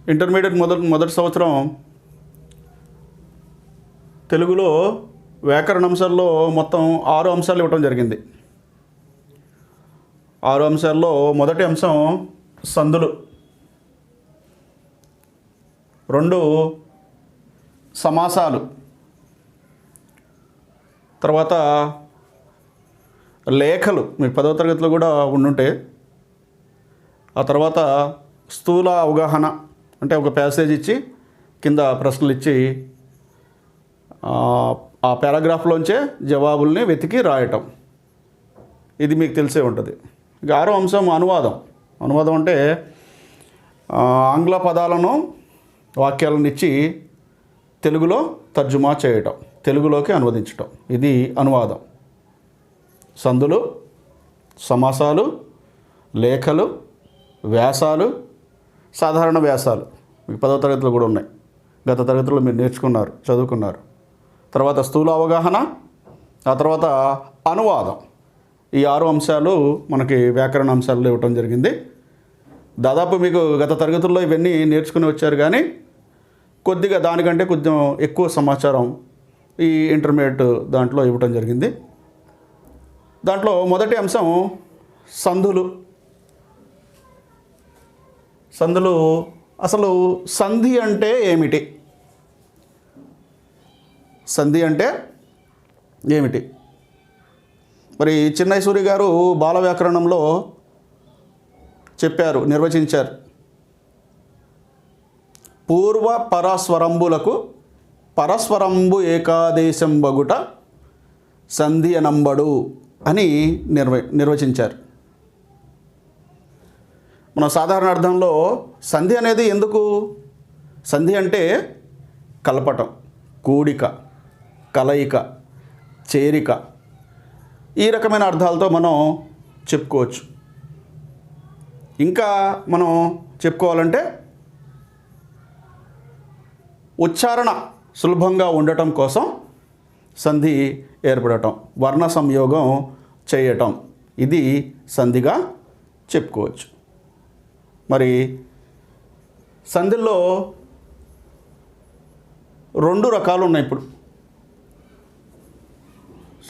Intermediate మొదటి సంవత్సరం తెలుగులో వ్యాకరణ అంశాల్లో మొత్తం 6 అంశాలు ఇవ్వటం జరిగింది. 6 అంశాల్లో మొదటి అంశం సందులు, 2 సమాసాలు, తర్వాత లేఖలు, మీరు 10వ తరగతిలో కూడా ఉండుంటే. ఆ తర్వాత స్థూల అవగాహన, అంటే ఒక ప్యాసేజ్ ఇచ్చి కింద ప్రశ్నలు ఇచ్చి ఆ పారాగ్రాఫ్లోంచే జవాబుల్ని వెతికి రాయటం, ఇది మీకు తెలిసే ఉంటుంది. ఇక 6వ అంశం అనువాదం. అనువాదం అంటే ఆంగ్ల పదాలను వాక్యాలను ఇచ్చి తెలుగులో తర్జుమా చేయటం, తెలుగులోకి అనువదించటం, ఇది అనువాదం. సందులు, సమాసాలు, లేఖలు, వ్యాసాలు, సాధారణ వ్యాసాలు మీకు 10వ తరగతిలో కూడా ఉన్నాయి. గత తరగతిలో మీరు నేర్చుకున్నారు, చదువుకున్నారు. తర్వాత స్థూల అవగాహన, ఆ తర్వాత అనువాదం. ఈ 6 అంశాలు మనకి వ్యాకరణ అంశాల్లో ఇవ్వటం జరిగింది. దాదాపు మీకు గత తరగతుల్లో ఇవన్నీ నేర్చుకుని వచ్చారు, కానీ కొద్దిగా దానికంటే కొంచెం ఎక్కువ సమాచారం ఈ ఇంటర్మీడియట్ దాంట్లో ఇవ్వటం జరిగింది. దాంట్లో మొదటి అంశం సంధులు. సంధులు, అసలు సంధి అంటే ఏమిటి? సంధి అంటే ఏమిటి? మరి చిన్నయ్య సూరి గారు బాల వ్యాకరణంలో చెప్పారు, నిర్వచించారు. పూర్వ పరస్వరంబులకు పరస్వరంబు ఏకాదేశం బగుట సంధి అనంబడు అని నిర్వచించారు. మన సాధారణ అర్థంలో సంధి అనేది ఎందుకు? సంధి అంటే కలపటం, కూడిక, కలయిక, చేరిక, ఈ రకమైన అర్థాలతో మనం చెప్పుకోవచ్చు. ఇంకా మనం చెప్పుకోవాలంటే ఉచ్చారణ సులభంగా ఉండటం కోసం సంధి ఏర్పడటం, వర్ణ సంయోగం చేయటం, ఇది సంధిగా చెప్పుకోవచ్చు. మరి సంధిలో 2 రకాలు ఉన్నాయి. ఇప్పుడు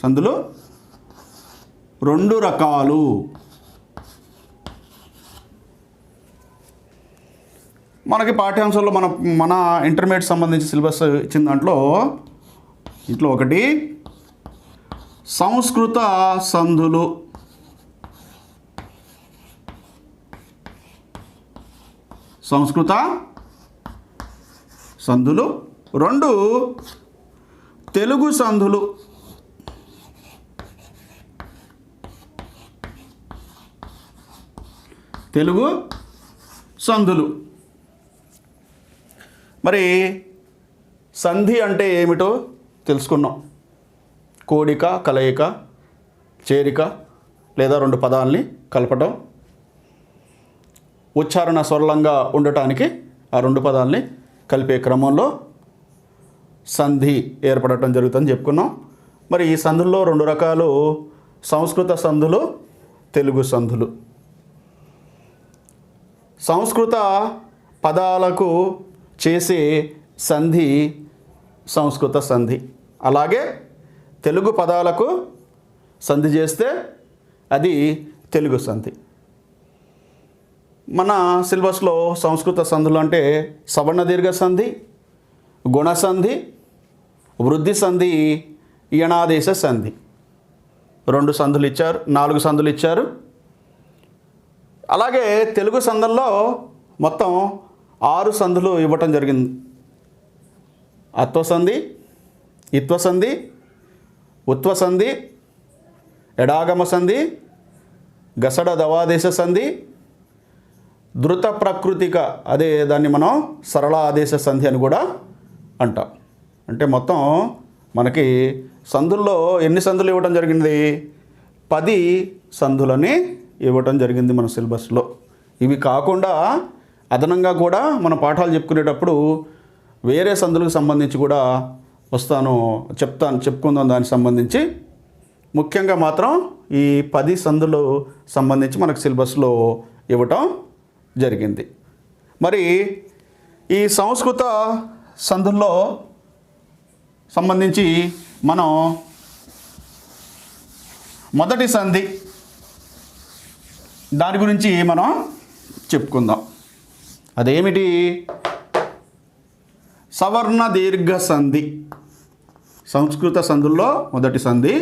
సంధిలో 2 రకాలు. మనకి పాఠ్యాంశాల్లో మన ఇంటర్మీడియట్ సంబంధించి సిలబస్ ఇచ్చిన దాంట్లో ఒకటి సంస్కృత సంధులు, సంస్కృత సంధులు, 2 తెలుగు సంధులు. తెలుగు సంధులు. మరి సంధి అంటే ఏమిటో తెలుసుకున్నాం. కూడిక, కలయిక, చేరిక లేదా 2 పదాలని కలపటం, ఉచ్చారణ సరళంగా ఉండటానికి ఆ 2 పదాలని కలిపే క్రమంలో సంధి ఏర్పడటం జరుగుతుందని చెప్పుకున్నాం. మరి ఈ సంధుల్లో 2 రకాలు సంస్కృత సంధులు, తెలుగు సంధులు. సంస్కృత పదాలకు చేసే సంధి సంస్కృత సంధి, అలాగే తెలుగు పదాలకు సంధి చేస్తే అది తెలుగు సంధి. మన సిలబస్లో సంస్కృత సంధులు అంటే సవర్ణ దీర్ఘ సంధి, గుణ సంధి, వృద్ధి సంధి, యణాదేశ సంధి, 2 సంధులు ఇచ్చారు, 4 సంధులు ఇచ్చారు. అలాగే తెలుగు సంధుల్లో మొత్తం 6 సంధులు ఇవ్వటం జరిగింది. అత్వసంధి, ఇత్వసంధి, ఉత్వసంధి, ఎడాగమ సంధి, గసడ దవాదేశ సంధి, ధృత ప్రకృతిక, అదే దాన్ని మనం సరళ ఆదేశ సంధి అని కూడా అంటాం. అంటే మొత్తం మనకి సంధుల్లో ఎన్ని సంధులు ఇవ్వటం జరిగింది? 10 సంధులని ఇవ్వటం జరిగింది మన సిలబస్లో. ఇవి కాకుండా అదనంగా కూడా మన పాఠాలు చెప్పుకునేటప్పుడు వేరే సంధులకు సంబంధించి కూడా చెప్పుకుందాం దానికి సంబంధించి. ముఖ్యంగా మాత్రం ఈ 10 సంధులు సంబంధించి మనకు సిలబస్లో ఇవ్వటం జరిగింది. మరి ఈ సంస్కృత సంధుల్లో సంబంధించి మనం మొదటి సంధి దాని గురించి మనం చెప్పుకుందాం. అదేమిటి? సవర్ణ దీర్ఘ సంధి. సంస్కృత సంధుల్లో మొదటి సంధి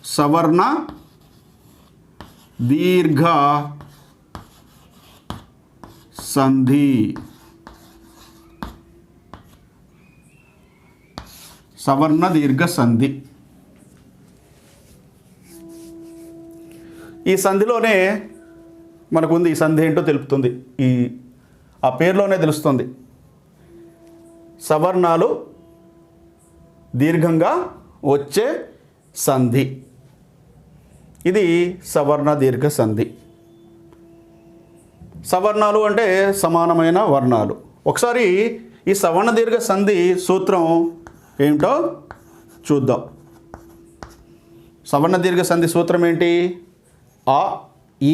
సవర్ణ దీర్ఘ సంధి. సవర్ణ దీర్ఘ సంధి. ఈ సంధిలోనే మనకుంది. ఈ సంధి ఏంటో తెలుపుతుంది. ఆ పేరులోనే తెలుస్తుంది. సవర్ణాలు దీర్ఘంగా వచ్చే సంధి. ఇది సవర్ణ దీర్ఘ సంధి. సవర్ణాలు అంటే సమానమైన వర్ణాలు. ఒకసారి ఈ సవర్ణ దీర్ఘ సంధి సూత్రం ఏమిటో చూద్దాం. సవర్ణ దీర్ఘ సంధి సూత్రం ఏంటి? ఆ ఈ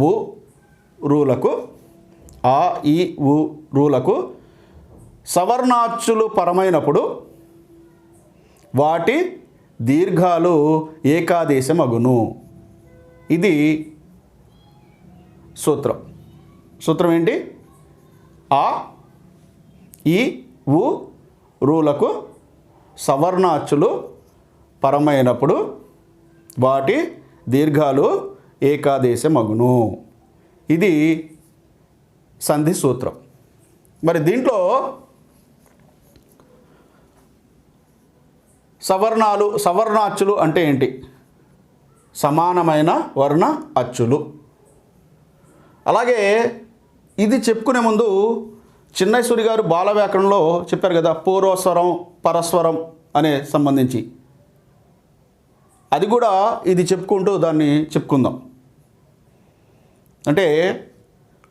ఉ రూలకు ఆ ఈ ఉ రూలకు సవర్ణాచ్చులు పరమైనప్పుడు వాటి దీర్ఘాలు ఏకాదేశమగును. ఇది సూత్రం. సూత్రం ఏంటి? ఆ ఈ ఉ రూలకు సవర్ణాచ్చులు పరమైనప్పుడు వాటి దీర్ఘాలు ఏకాదేశమగును. ఇది సంధి సూత్రం. మరి దీంట్లో సవర్ణాచ్చులు అంటే ఏంటి? సమానమైన వర్ణ అచ్చులు. అలాగే ఇది చెప్పుకునే ముందు చిన్నైసూరి గారు బాల వ్యాకరణంలో చెప్పారు కదా, పూర్వస్వరం పరస్వరం అనే సంబంధించి. అది కూడా ఇది చెప్పుకుంటూ దాన్ని చెప్పుకుందాం. అంటే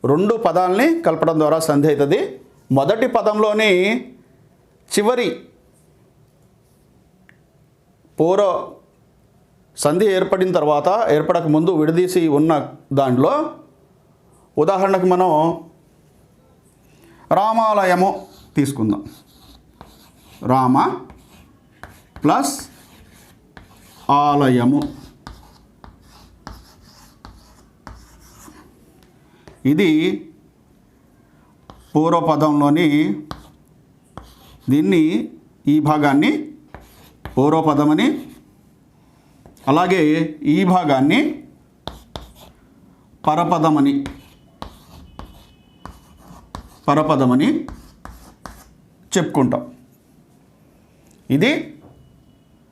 రెండు పదాలని కలపడం ద్వారా సంధి అవుతుంది. మొదటి పదంలోని చివరి పూర్వ సంధి ఏర్పడిన తర్వాత ఏర్పడక ముందు విడదీసి ఉన్న దాంట్లో ఉదాహరణకు మనం రామాలయము తీసుకుందాం. రామ ప్లస్ ఆలయము. ఇది పూర్వపదంలోని దీన్ని ఈ భాగాన్ని పూర్వపదమని, అలాగే ఈ భాగాన్ని పరపదమని చెప్పుకుంటాం. ఇది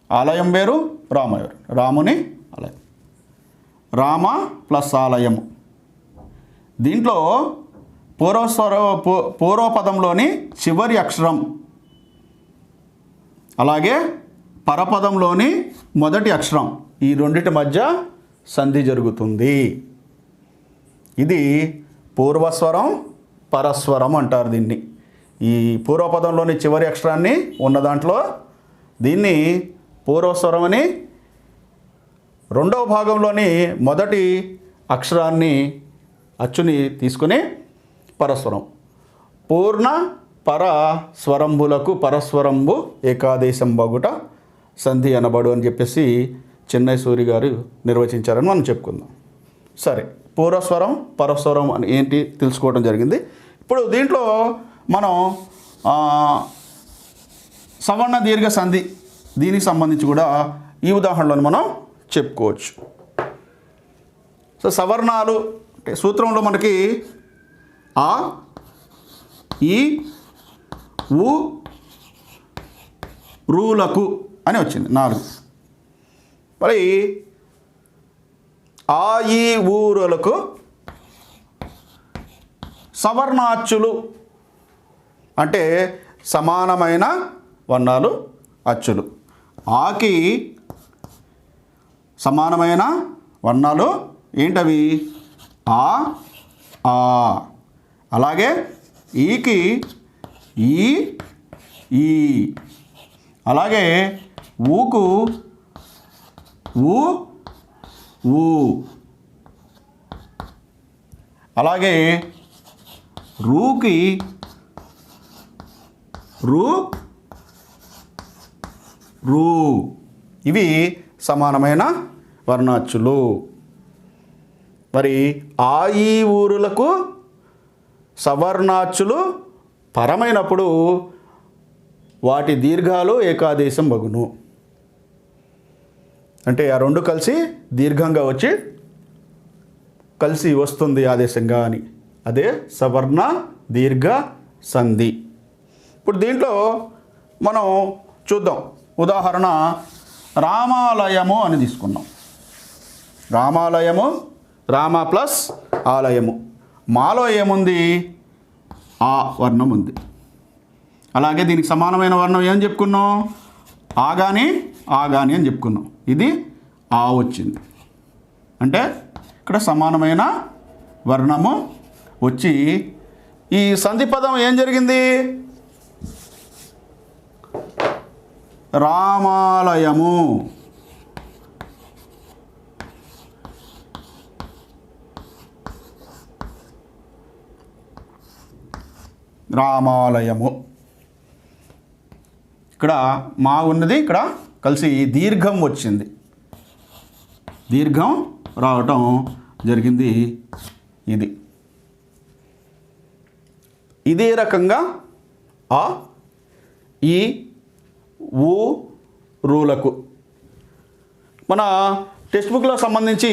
ఆలయం వేరు, రామ వేరు. రాముని ఆలయం. రామ ప్లస్ ఆలయము. దీంట్లో పూర్వపదంలోని చివరి అక్షరం, అలాగే పరపదంలోని మొదటి అక్షరం, ఈ రెండిటి మధ్య సంధి జరుగుతుంది. ఇది పూర్వస్వరం పరస్వరం అంటారు దీన్ని. ఈ పూర్వపదంలోని చివరి అక్షరాన్ని ఉన్న దాంట్లో దీన్ని పూర్వస్వరం అని, రెండవ భాగంలోని మొదటి అక్షరాన్ని అచ్చుని తీసుకుని పరస్వరం. పూర్ణ పర స్వరంబులకు పరస్వరంబు ఏకాదేశం బగుట సంధి అనబడు అని చెప్పేసి చిన్నైసూరి గారు నిర్వచించారని మనం చెప్పుకుందాం. సరే, పూర్వస్వరం పరస్వరం అని ఏంటి తెలుసుకోవడం జరిగింది. ఇప్పుడు దీంట్లో మనం సవర్ణ దీర్ఘ సంధి దీనికి సంబంధించి కూడా ఈ ఉదాహరణలో మనం చెప్పుకోవచ్చు. సో సవర్ణాలు అంటే సూత్రంలో మనకి ఆ ఈ ఉ రూలకు అని వచ్చింది 4. మరి ఆ ఈ ఊరులకు సవర్ణాచ్చులు అంటే సమానమైన వర్ణాలు అచ్చులు. ఆకి సమానమైన వర్ణాలు ఏంటవి? ఆ ఆ. అలాగే ఈకి ఈ ఈ. అలాగే ఊకు ఊ ఊ. అలాగే రూకి రు రూ ఇవి సమానమైన వర్ణాచ్చులు. మరి ఆ ఈ ఊరులకు సవర్ణాచ్చులు పరమైనప్పుడు వాటి దీర్ఘాలు ఏకాదేశం మగును. అంటే ఆ రెండు కలిసి దీర్ఘంగా వచ్చి కలిసి వస్తుంది ఆదేశంగా అని, అదే సవర్ణ దీర్ఘ సంధి. ఇప్పుడు దీంట్లో మనం చూద్దాం. ఉదాహరణ రామాలయము అని తీసుకున్నాం. రామాలయము, రామ ప్లస్ ఆలయము. మాలో ఏముంది? ఆ వర్ణం ఉంది. అలాగే దీనికి సమానమైన వర్ణం ఏం చెప్పుకున్నాం? ఆగాని ఆగాని అని చెప్పుకున్నాం. ఇది ఆ వచ్చింది. అంటే ఇక్కడ సమానమైన వర్ణము వచ్చి ఈ సంధి పదం ఏం జరిగింది? రామాలయము. రామాలయము. ఇక్కడ మా ఉన్నది, ఇక్కడ కలిసి దీర్ఘం వచ్చింది. దీర్ఘం రావటం జరిగింది. ఇదే రకంగా ఆ ఈ ఊ రూలకు మన టెక్స్ట్ బుక్లో సంబంధించి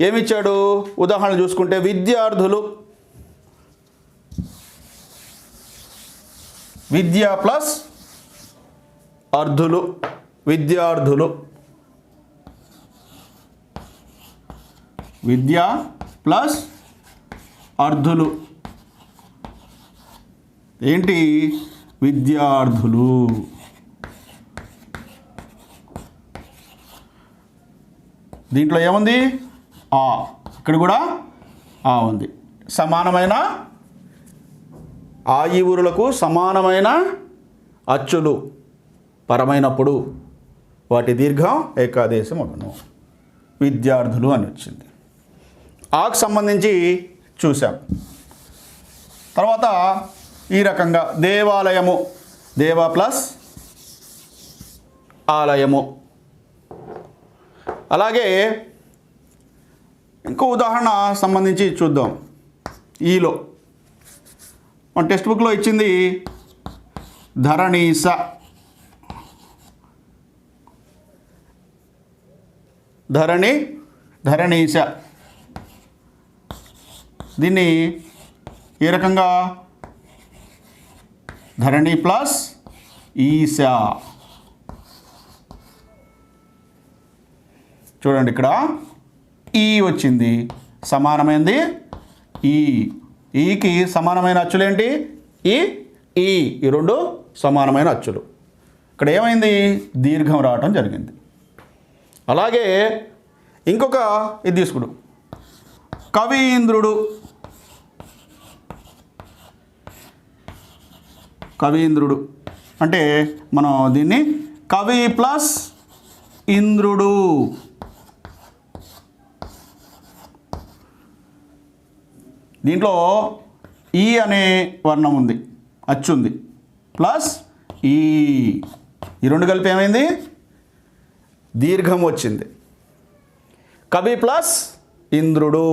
ఏమిచ్చాడు? ఉదాహరణ చూసుకుంటే విద్యార్థులు, విద్య ప్లస్ అర్ధులు, విద్యార్థులు. విద్య ప్లస్ అర్ధులు ఏంటి? విద్యార్థులు. దీంట్లో ఏముంది? ఆ. ఇక్కడ కూడా ఆ ఉంది. సమానమైన ఆ ఈ ఊరులకు సమానమైన అచ్చులు పరమైనప్పుడు వాటి దీర్ఘం ఏకాదేశం అగును. విద్యార్థులు అని వచ్చింది. ఆకు సంబంధించి చూసాం. తర్వాత ఈ రకంగా దేవాలయము, దేవ ప్లస్ ఆలయము. అలాగే ఇంకో ఉదాహరణ సంబంధించి చూద్దాం. ఈలో మన టెక్స్ట్ బుక్లో ఇచ్చింది ధరణీస. ధరణీస. దీన్ని ఏ రకంగా? ధరణి ప్లస్ ఈశ. చూడండి, ఇక్కడ ఈ వచ్చింది. సమానమైనది ఈ. ఈకి సమానమైన అచ్చులేంటి? ఈ రెండు సమానమైన అచ్చులు. ఇక్కడ ఏమైంది? దీర్ఘం రావటం జరిగింది. అలాగే ఇంకొక ఇది తీసుకుడు, కవీంద్రుడు. కవీంద్రుడు అంటే మనం దీన్ని కవి ప్లస్ ఇంద్రుడు. దీంట్లో ఈ అనే వర్ణం ఉంది, అచ్చుంది, ప్లస్ ఈ రెండు కలిపి ఏమైంది? దీర్ఘం వచ్చింది. కవి ప్లస్ ఇంద్రుడు,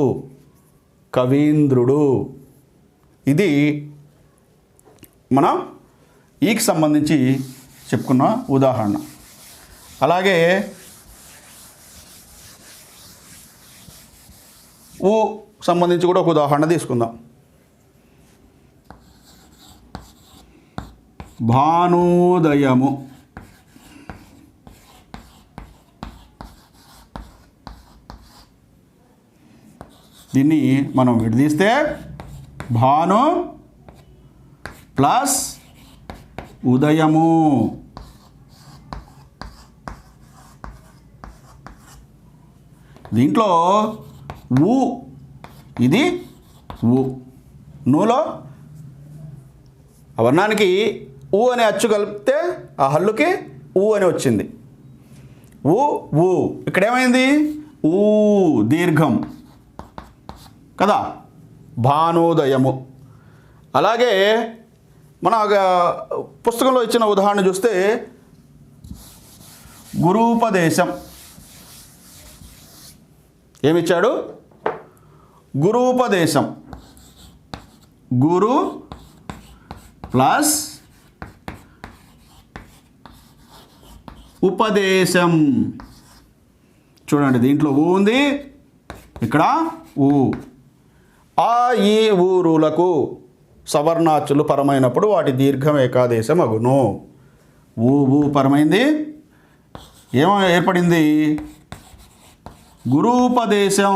కవీంద్రుడు. ఇది మనం ఈకి సంబంధించి చెప్పుకున్న ఉదాహరణ. అలాగే ఊ సంబంధించి కూడా ఒక ఉదాహరణ తీసుకుందాం. భానుదయము. దీన్ని మనం విడదీస్తే భాను ప్లస్ ఉదయము. దీంట్లో ఊ, ఇది ఊ. నూలో ఆ వర్ణానికి ఊ అనే అచ్చు కలిపితే ఆ హల్లుకి ఊ అని వచ్చింది. ఊ. ఇక్కడ ఏమైంది? ఊ దీర్ఘం కదా. భానుదయము. అలాగే మన పుస్తకంలో ఇచ్చిన ఉదాహరణ చూస్తే గురూపదేశం ఏమిచ్చాడు? గురూపదేశం. గురు ప్లస్ ఉపదేశం. చూడండి, దీంట్లో ఊ ఉంది, ఇక్కడ ఊ. ఆ ఈ ఊరులకు సవర్ణాచ్చులు పరమైనప్పుడు వాటి దీర్ఘం ఏకాదేశం అగును. ఊ ఊ పరమైంది, ఏమో ఏర్పడింది? గురూపదేశం.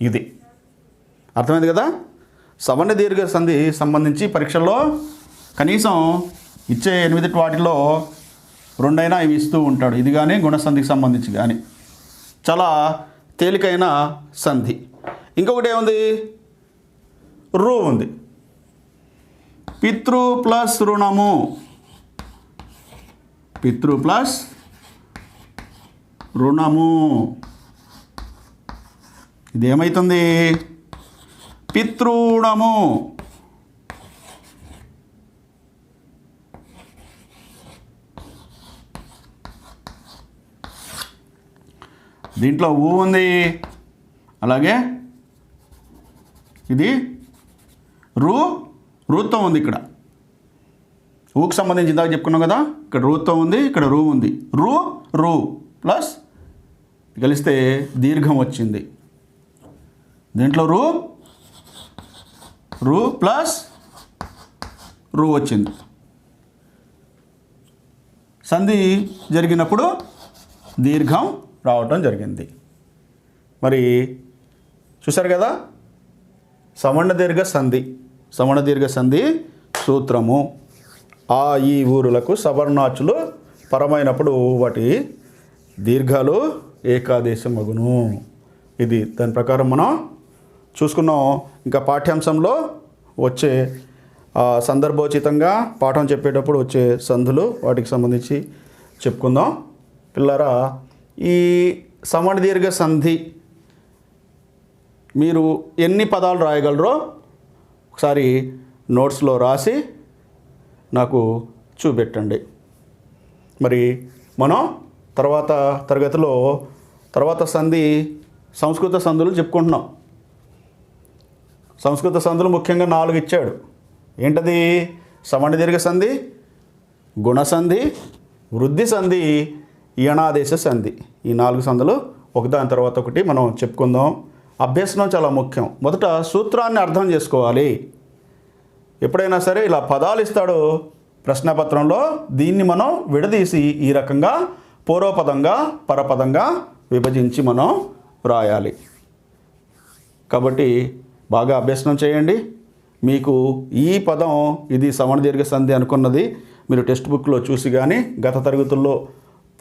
ఇది అర్థమైంది కదా? సవర్ణ దీర్ఘ సంధి సంబంధించి పరీక్షల్లో కనీసం ఇచ్చే 8 వాటిల్లో 2 అయినా ఇవి ఇస్తూ ఉంటాడు. ఇది కానీ గుణసంధికి సంబంధించి కానీ చాలా తేలికైన సంధి. ఇంకొకటి ఏముంది? రు ఉంది. పితృ ప్లస్ రుణము. పితృ ప్లస్ రుణము. ఇదేమవుతుంది? పితృణము. దీంట్లో ఊ ఉంది, అలాగే ఇది రూత్వం ఉంది. ఇక్కడ ఊకి సంబంధించి ఇందాక చెప్పుకున్నాం కదా, ఇక్కడ రూత్వం ఉంది, ఇక్కడ రూ ఉంది. రూ ప్లస్ కలిస్తే దీర్ఘం వచ్చింది. దీంట్లో రూ ప్లస్ రూ వచ్చింది. సంధి జరిగినప్పుడు దీర్ఘం రావటం జరిగింది. మరి చూసారు కదా, సవర్ణ దీర్ఘ సంధి సూత్రము. ఆ ఈ ఊరులకు సవర్ణాచ్చులు పరమైనప్పుడు వాటి దీర్ఘాలు ఏకాదేశం అగును. ఇది దాని ప్రకారం మనం చూసుకున్నాం. ఇంకా పాఠ్యాంశంలో వచ్చే సందర్భోచితంగా పాఠం చెప్పేటప్పుడు వచ్చే సంధులు వాటికి సంబంధించి చెప్పుకుందాం. పిల్లరా, ఈ సవర్ణ దీర్ఘ సంధి మీరు ఎన్ని పదాలు రాయగలరో ఒకసారి నోట్స్లో రాసి నాకు చూపెట్టండి. మరి మనం తర్వాత తరగతిలో తర్వాత సంధి సంస్కృత సంధులు చెప్పుకుంటున్నాం. సంస్కృత సంధులు ముఖ్యంగా 4 ఇచ్చాడు. ఏంటది? సవర్ణ దీర్ఘ సంధి, గుణసంధి, వృద్ధి సంధి, యణాదేశ సంధి. ఈ 4 సంధులు ఒకదాని తర్వాత ఒకటి మనం చెప్పుకుందాం. అభ్యసనం చాలా ముఖ్యం. మొదట సూత్రాన్ని అర్థం చేసుకోవాలి. ఎప్పుడైనా సరే ఇలా పదాలు ఇస్తాడు ప్రశ్నపత్రంలో, దీన్ని మనం విడదీసి ఈ రకంగా పూర్వపదంగా పరపదంగా విభజించి మనం రాయాలి. కాబట్టి బాగా అభ్యసనం చేయండి. మీకు ఈ పదం ఇది సవర్ణ దీర్ఘ సంధి అనుకున్నది మీరు టెక్స్ట్ బుక్లో చూసి కానీ గత తరగతుల్లో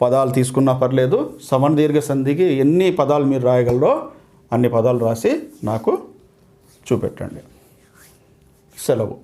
పదాలు తీసుకున్నా పర్లేదు. సవర్ణ దీర్ఘ సంధికి ఎన్ని పదాలు మీరు రాయగలరో అన్ని పదాలు రాసి నాకు చూపెట్టండి. సెలవు.